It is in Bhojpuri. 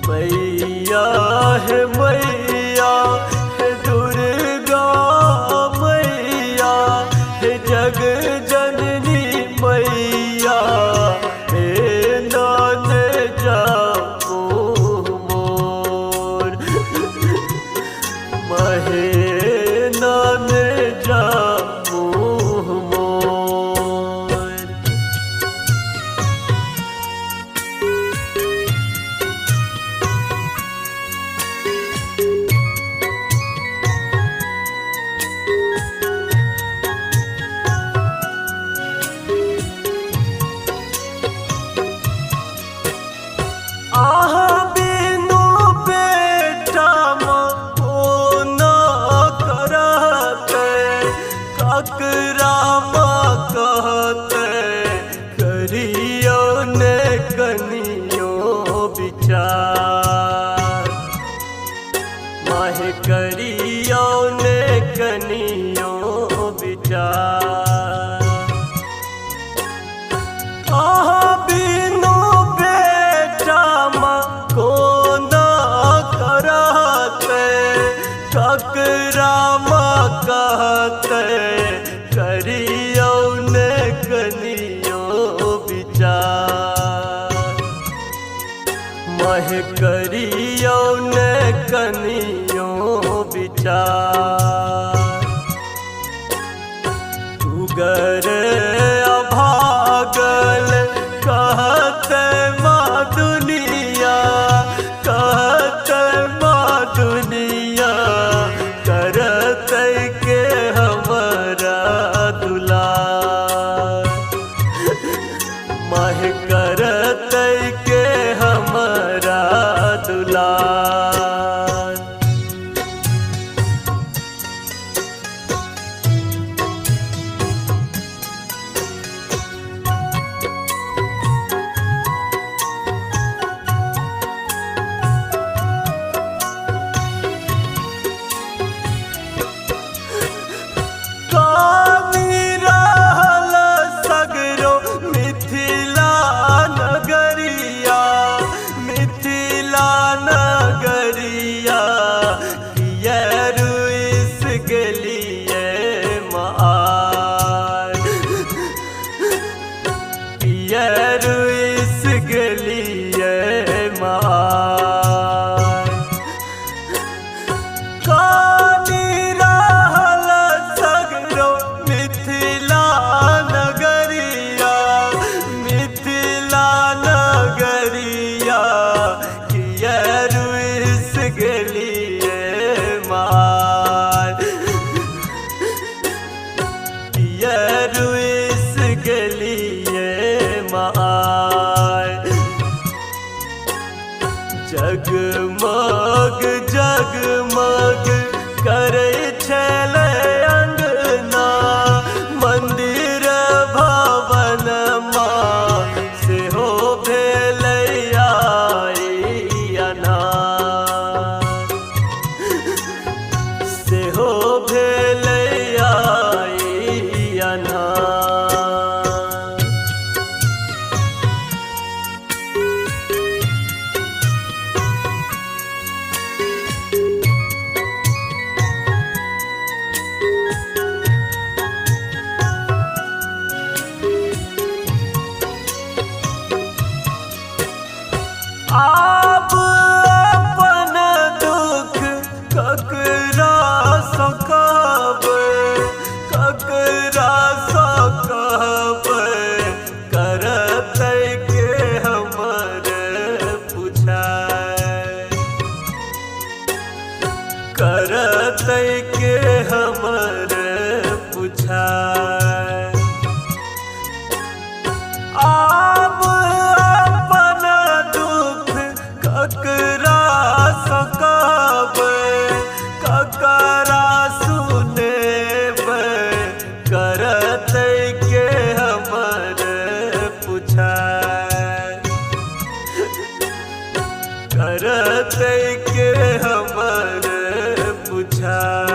मैया है मैया है दुर्गा मैया है जग जननी मैया हे नान जापो मोर महे नान जापो मोर। बिनु बेटा को न करते ककरा कहते करियो ने कनियो विचार माहे करियो ने कनियो विचार। बिनु बेटा को न करते ककरा कहते करियो ने कनियो विचार मह करियो ने कनियो विचार। उगर अभागल कहते माँ दुनिया कहते माँ दुनिया करते के हमारा दुलार मह करते के हमारा दुलार। इस गलिए मार कानी रहल सगरो मिथिला नगरिया कियरु इस गलिए मार कियरु इस गलिए जगमग जगमग करे छले अंगना मंदिर भवन माँ से हो भेलैयाना से हो भेलैयाना। आप अपन दुख ककरा सकब करते के हमर पुछाय करते के हमर पुछाय। आप अपन दुख ककरा सकब ककरा सुनेब करते के हमर पुछाय करते के हमर पुछाय।